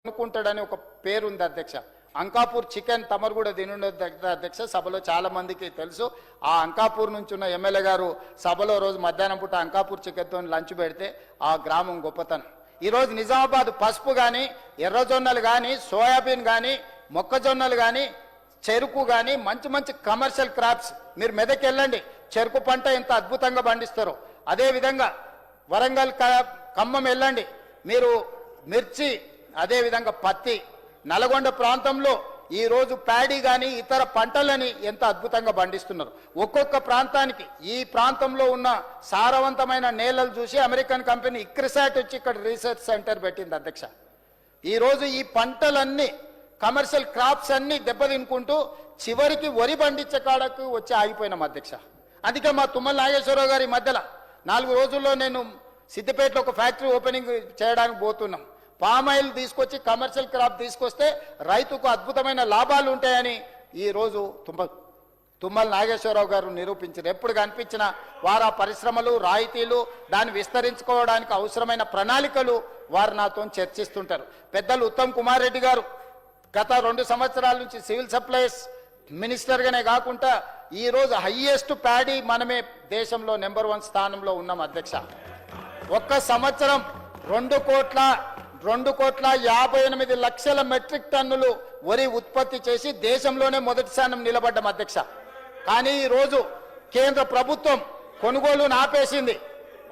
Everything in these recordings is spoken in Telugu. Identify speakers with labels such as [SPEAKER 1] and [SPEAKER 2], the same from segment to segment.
[SPEAKER 1] అనుకుంటాడని ఒక పేరు ఉంది అధ్యక్ష. అంకాపూర్ చికెన్ తమరు కూడా తినుండదు అధ్యక్ష, సభలో చాలా మందికి తెలుసు. ఆ అంకాపూర్ నుంచి ఉన్న ఎమ్మెల్యే గారు సభలో రోజు మధ్యాహ్నం పూట అంకాపూర్ చికెన్తో లంచ్ పెడితే ఆ గ్రామం గొప్పతనం. ఈరోజు నిజామాబాద్ పసుపు కానీ, ఎర్రజొన్నలు కానీ, సోయాబీన్ కానీ, మొక్కజొన్నలు కానీ, చెరుకు కానీ మంచి మంచి కమర్షియల్ క్రాప్స్. మీరు మెదక్ వెళ్ళండి, చెరుకు పంట ఎంత అద్భుతంగా పండిస్తారో. అదేవిధంగా వరంగల్ ఖమ్మం వెళ్ళండి, మీరు మిర్చి, అదేవిధంగా పత్తి. నల్గొండ ప్రాంతంలో ఈరోజు ప్యాడీ కానీ ఇతర పంటలని ఎంత అద్భుతంగా పండిస్తున్నారు. ఒక్కొక్క ప్రాంతానికి ఈ ప్రాంతంలో ఉన్న సారవంతమైన నేలలు చూసి అమెరికన్ కంపెనీ ఇక్రిసాట్ వచ్చి ఇక్కడ రీసెర్చ్ సెంటర్ పెట్టింది అధ్యక్ష. ఈరోజు ఈ పంటలన్నీ కమర్షియల్ క్రాప్స్ అన్ని దెబ్బతినుకుంటూ చివరికి వరి పండించే కాడకు వచ్చి ఆగిపోయినాం అధ్యక్ష. అందుకే మా తుమ్మల నాగేశ్వరరావు గారి మధ్యలో 4 రోజుల్లో నేను సిద్దిపేటలో ఒక ఫ్యాక్టరీ ఓపెనింగ్ చేయడానికి పోతున్నాం. పామాయిల్ తీసుకొచ్చి కమర్షియల్ క్రాప్ తీసుకొస్తే రైతుకు అద్భుతమైన లాభాలు ఉంటాయని ఈరోజు తుమ్మల నాగేశ్వరరావు గారు నిరూపించారు. ఎప్పుడు కనిపించిన వారు పరిశ్రమలు, రాయితీలు, దాన్ని విస్తరించుకోవడానికి అవసరమైన ప్రణాళికలు వారు నాతో చర్చిస్తుంటారు. పెద్దలు ఉత్తమ్ కుమార్ రెడ్డి గారు గత 2 సంవత్సరాల నుంచి సివిల్ సప్లైస్ మినిస్టర్గానే కాకుండా ఈరోజు హైయెస్ట్ ప్యాడీ మనమే దేశంలో నెంబర్ 1 స్థానంలో ఉన్నాం అధ్యక్ష. ఒక్క సంవత్సరం 2,58,00,000 మెట్రిక్ టన్నులు వరి ఉత్పత్తి చేసి దేశంలోనే మొదటి స్థానం నిలబడ్డం అధ్యక్ష. కానీ ఈరోజు కేంద్ర ప్రభుత్వం కొనుగోలును ఆపేసింది.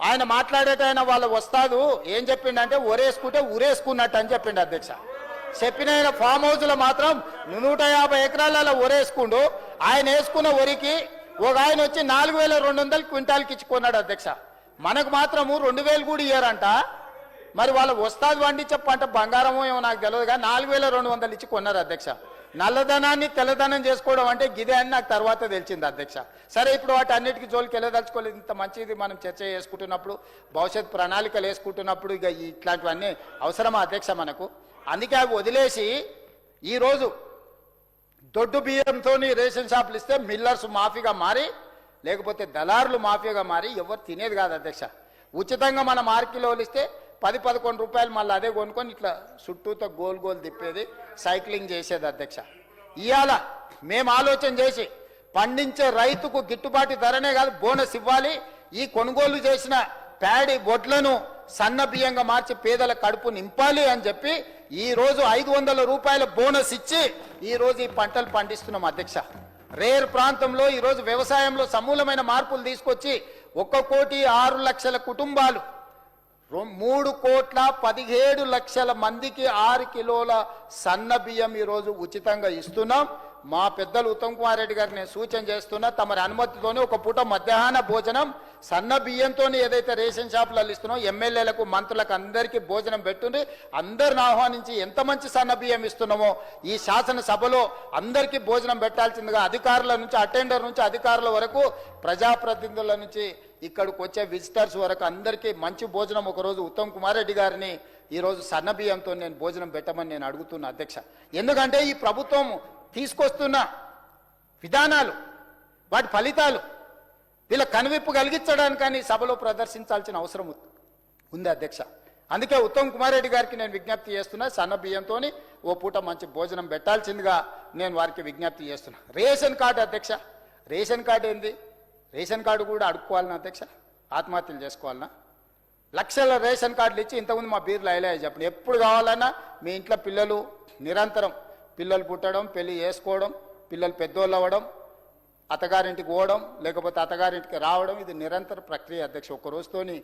[SPEAKER 1] ఆయన మాట్లాడేటైన వాళ్ళ వస్తాదు ఏం చెప్పిండంటే ఒరేసుకుంటే ఉరేసుకున్నట్టు అని చెప్పిండు అధ్యక్ష. చెప్పిన ఫామ్ హౌస్లో మాత్రం 150 ఎకరాల ఒరేసుకుండు. ఆయన వేసుకున్న వరికి ఒక ఆయన వచ్చి 4,200 క్వింటాల్కి ఇచ్చుకున్నాడు అధ్యక్ష. మనకు మాత్రము 2,000 కూడా ఇయ్యారంట. మరి వాళ్ళ వస్తాది పండించే పంట బంగారమో ఏమో నాకు తెలియదు కానీ 4,200 ఇచ్చి కొన్నారు అధ్యక్ష. నల్లధనాన్ని తెల్లధనం చేసుకోవడం అంటే గిదే అని నాకు తర్వాత తెలిసింది అధ్యక్ష. సరే, ఇప్పుడు వాటి అన్నిటికీ జోలికి వెళ్ళదలుచుకోలేదు. ఇంత మంచిది మనం చర్చ చేసుకుంటున్నప్పుడు, భవిష్యత్ ప్రణాళికలు వేసుకుంటున్నప్పుడు ఇక ఇట్లాంటివన్నీ అవసరమా అధ్యక్ష మనకు? అందుకే అవి వదిలేసి ఈరోజు దొడ్డు బియ్యంతో రేషన్ షాపులు ఇస్తే మిల్లర్స్ మాఫీగా మారి, లేకపోతే దళారులు మాఫీగా మారి ఎవరు తినేది కాదు అధ్యక్ష. ఉచితంగా మన మార్కెట్లో ఇస్తే 10-11 రూపాయలు మళ్ళీ అదే కొనుక్కొని ఇట్లా చుట్టూతో గోల్ గోల్ తిప్పేది, సైక్లింగ్ చేసేది అధ్యక్ష. ఇవాళ మేము ఆలోచన చేసి పండించే రైతుకు గిట్టుబాటు ధరనే కాదు బోనస్ ఇవ్వాలి. ఈ కొనుగోలు చేసిన ప్యాడీ వడ్లను సన్న బియ్యంగా మార్చి పేదల కడుపు నింపాలి అని చెప్పి ఈరోజు 500 రూపాయల బోనస్ ఇచ్చి ఈరోజు ఈ పంటలు పండిస్తున్నాం అధ్యక్ష. రేర్ ప్రాంతంలో ఈరోజు వ్యవసాయంలో సమూలమైన మార్పులు తీసుకొచ్చి 1,06,00,000 కుటుంబాలు 3,17,00,000 మందికి 6 కిలోల సన్న బియ్యం ఈరోజు ఉచితంగా ఇస్తున్నాం. మా పెద్దలు ఉత్తమ్ కుమార్ రెడ్డి గారికి నేను సూచన చేస్తున్నా, తమరి అనుమతితోనే ఒక పూట మధ్యాహ్న భోజనం సన్న బియ్యంతో ఏదైతే రేషన్ షాపులలో ఇస్తున్నాం, ఎమ్మెల్యేలకు, మంత్రులకు అందరికీ భోజనం పెట్టుండి అందరిని ఆహ్వానించి ఎంత మంచి సన్న బియ్యం ఇస్తున్నామో ఈ శాసనసభలో అందరికీ భోజనం పెట్టాల్సిందిగా అధికారుల నుంచి, అటెండర్ నుంచి అధికారుల వరకు, ప్రజాప్రతినిధుల నుంచి ఇక్కడికి వచ్చే విజిటర్స్ వరకు అందరికీ మంచి భోజనం ఒకరోజు ఉత్తమ్ కుమార్ రెడ్డి గారిని ఈరోజు సన్న బియ్యంతో నేను భోజనం పెట్టమని నేను అడుగుతున్నా అధ్యక్ష. ఎందుకంటే ఈ ప్రభుత్వం తీసుకొస్తున్న విధానాలు, వాటి ఫలితాలు వీళ్ళ కనువిప్పు కలిగించడానికని సభలో ప్రదర్శించాల్సిన అవసరం ఉంది అధ్యక్ష. అందుకే ఉత్తమ్ కుమార్ రెడ్డి గారికి నేను విజ్ఞప్తి చేస్తున్నా, సన్న బియ్యంతో ఓ పూట మంచి భోజనం పెట్టాల్సిందిగా నేను వారికి విజ్ఞప్తి చేస్తున్నా. రేషన్ కార్డు అధ్యక్ష, రేషన్ కార్డు ఏంది? రేషన్ కార్డు కూడా అడుక్కోవాలన్నా అధ్యక్ష? ఆత్మహత్యలు చేసుకోవాలన్నా? లక్షల రేషన్ కార్డులు ఇచ్చి ఇంతకుముందు మా బీర్లు అయిలాయి చెప్పండి. ఎప్పుడు కావాలన్నా మీ ఇంట్లో పిల్లలు నిరంతరం పిల్లలు పుట్టడం, పెళ్లి చేసుకోవడం, పిల్లలు పెద్దోళ్ళు అవ్వడం, అత్తగారింటికి పోవడం, లేకపోతే అత్తగారింటికి రావడం, ఇది నిరంతర ప్రక్రియ అధ్యక్ష. ఒక రోజుతోని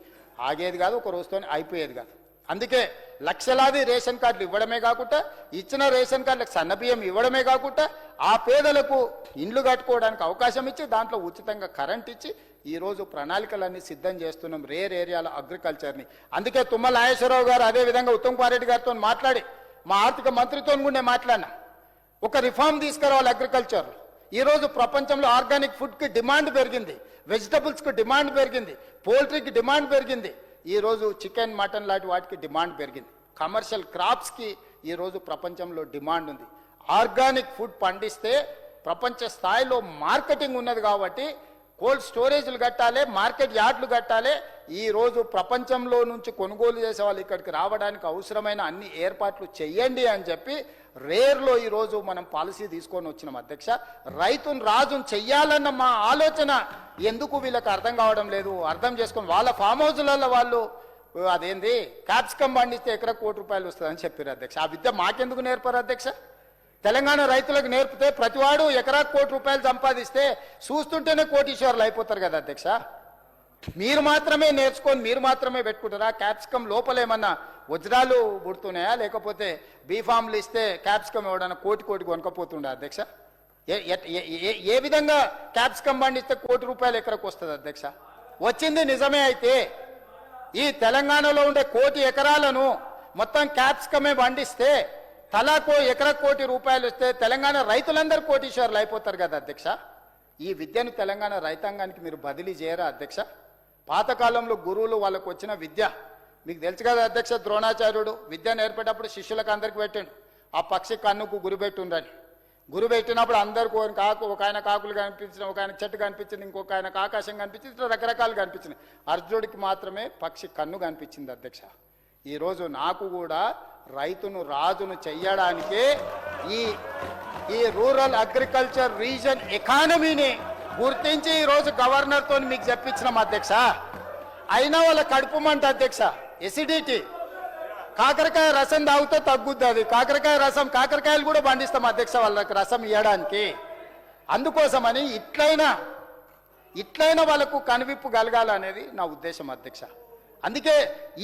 [SPEAKER 1] ఆగేది కాదు, ఒక రోజుతోని అయిపోయేది కాదు. అందుకే లక్షలాది రేషన్ కార్డులు ఇవ్వడమే కాకుండా, ఇచ్చిన రేషన్ కార్డులకు సన్నబియ్యం ఇవ్వడమే కాకుండా, ఆ పేదలకు ఇండ్లు కట్టుకోవడానికి అవకాశం ఇచ్చి దాంట్లో ఉచితంగా కరెంట్ ఇచ్చి ఈరోజు ప్రణాళికలన్నీ సిద్ధం చేస్తున్నాం రేర్ ఏరియాల అగ్రికల్చర్ని. అందుకే తుమ్మల నాగేశ్వరరావు గారు అదేవిధంగా ఉత్తమ్ కుమార్ రెడ్డి గారితో మాట్లాడి, మా ఆర్థిక మంత్రితో కూడా మాట్లాడినా, ఒక రిఫార్మ్ తీసుకురావాలి అగ్రికల్చర్. ఈరోజు ప్రపంచంలో ఆర్గానిక్ ఫుడ్కి డిమాండ్ పెరిగింది, వెజిటబుల్స్కి డిమాండ్ పెరిగింది, పోల్ట్రీకి డిమాండ్ పెరిగింది, ఈరోజు చికెన్, మటన్ లాంటి వాటికి డిమాండ్ పెరిగింది, కమర్షియల్ క్రాప్స్కి ఈరోజు ప్రపంచంలో డిమాండ్ ఉంది. ఆర్గానిక్ ఫుడ్ పండిస్తే ప్రపంచ స్థాయిలో మార్కెటింగ్ ఉన్నది కాబట్టి కోల్డ్ స్టోరేజ్లు కట్టాలి, మార్కెట్ యార్డ్లు కట్టాలి. ఈ రోజు ప్రపంచంలో నుంచి కొనుగోలు చేసే వాళ్ళు ఇక్కడికి రావడానికి అవసరమైన అన్ని ఏర్పాట్లు చెయ్యండి అని చెప్పి రేర్లో ఈరోజు మనం పాలసీ తీసుకొని వచ్చినాం అధ్యక్ష. రైతును రాజును చెయ్యాలన్న మా ఆలోచన ఎందుకు వీళ్ళకి అర్థం కావడం లేదు, అర్థం చేసుకొని వాళ్ళ ఫామ్ హౌస్లలో వాళ్ళు అదేంది క్యాప్సికం పండిస్తే ఎకరా ₹1,00,00,000 వస్తుందని చెప్పారు అధ్యక్ష. ఆ విద్య మాకెందుకు నేర్పారు అధ్యక్ష? తెలంగాణ రైతులకు నేర్పితే ప్రతివాడు ఎకరా ₹1,00,00,000 సంపాదిస్తే చూస్తుంటేనే కోటీశ్వర్లు అయిపోతారు కదా అధ్యక్ష. మీరు మాత్రమే నేర్చుకొని మీరు మాత్రమే పెట్టుకుంటారా? క్యాప్సికం లోపలేమన్నా వజ్రాలు పుడుతున్నాయా, లేకపోతే బీఫామ్లు ఇస్తే క్యాప్సికం ఎవడన్నా కోటి కొనకపోతుండే అధ్యక్ష? ఏ విధంగా క్యాప్సికం పండిస్తే ₹1,00,00,000 ఎకరకు వస్తుంది అధ్యక్ష? వచ్చింది నిజమే అయితే ఈ తెలంగాణలో ఉండే 1,00,00,000 ఎకరాలను మొత్తం క్యాప్సికమే పండిస్తే తలాకో ఎకరా ₹1,00,00,000 వస్తే తెలంగాణ రైతులందరూ కోటీశ్వర్లు అయిపోతారు కదా అధ్యక్ష. ఈ విద్యను తెలంగాణ రైతాంగానికి మీరు బదిలీ చేయరా అధ్యక్ష? పాతకాలంలో గురువులు వాళ్ళకు వచ్చిన విద్య మీకు తెలుసు కదా అధ్యక్ష. ద్రోణాచార్యుడు విద్య నేర్పేటప్పుడు శిష్యులకు అందరికి పెట్టండు, ఆ పక్షి కన్నుకు గురిపెట్టుండని. గురిపెట్టినప్పుడు అందరికి ఒక ఆయన కాకులు కనిపించిన, ఒక ఆయన చెట్టు కనిపించింది, ఇంకొక ఆయనకు ఆకాశం కనిపించింది, ఇట్లా రకరకాలు కనిపించింది. అర్జునుడికి మాత్రమే పక్షి కన్ను కనిపించింది అధ్యక్ష. ఈరోజు నాకు కూడా రైతును రాజును చెయ్యడానికే ఈ రూరల్ అగ్రికల్చర్ రీజన్ ఎకానమీని గుర్తించి ఈరోజు గవర్నర్తో మీకు చెప్పించినాం అధ్యక్ష. అయినా వాళ్ళ కడుపు మంట అధ్యక్ష, ఎసిడిటీ. కాకరకాయ రసం తాగితే తగ్గుద్ది అది. కాకరకాయలు కూడా పండిస్తాం అధ్యక్ష వాళ్ళకి రసం ఇవ్వడానికి. అందుకోసమని ఇట్లయినా వాళ్ళకు కనువిప్పు కలగాలనేది నా ఉద్దేశం అధ్యక్ష. అందుకే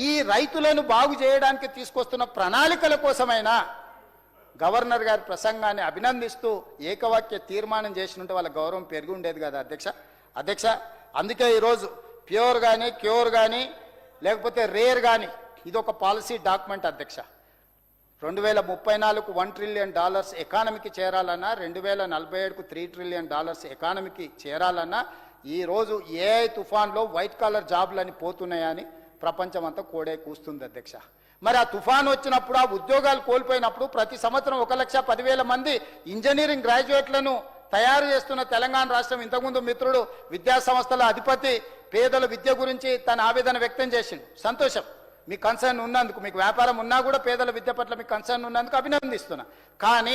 [SPEAKER 1] ఈ రైతులను బాగు చేయడానికి తీసుకొస్తున్న ప్రణాళికల కోసమైనా గవర్నర్ గారి ప్రసంగాన్ని అభినందిస్తూ ఏకవాక్య తీర్మానం చేసినట్టు వాళ్ళ గౌరవం పెరిగి ఉండేది కదా అధ్యక్ష. అందుకే ఈరోజు ప్యూర్ కానీ క్యూర్ కానీ లేకపోతే రేర్ కానీ ఇది ఒక పాలసీ డాక్యుమెంట్ అధ్యక్ష. 2034కు $1 ట్రిలియన్ ఎకానమీకి చేరాలన్నా, 2047కు $3 ట్రిలియన్ ఎకానమీకి చేరాలన్నా ఈరోజు ఏఐ తుఫాన్లో వైట్ కాలర్ జాబ్లని పోతున్నాయని ప్రపంచం అంతా కోడే కూస్తుంది అధ్యక్ష. మరి ఆ తుఫాన్ వచ్చినప్పుడు, ఆ ఉద్యోగాలు కోల్పోయినప్పుడు ప్రతి సంవత్సరం 1,10,000 మంది ఇంజనీరింగ్ గ్రాడ్యుయేట్లను తయారు చేస్తున్న తెలంగాణ రాష్ట్రం, ఇంతకుముందు మిత్రుడు విద్యా సంస్థల అధిపతి పేదల విద్య గురించి తన ఆవేదన వ్యక్తం చేసిండు. సంతోషం, మీ కన్సర్న్ ఉన్నందుకు, మీకు వ్యాపారం ఉన్నా కూడా పేదల విద్య పట్ల మీకు కన్సర్న్ ఉన్నందుకు అభినందిస్తున్నా. కానీ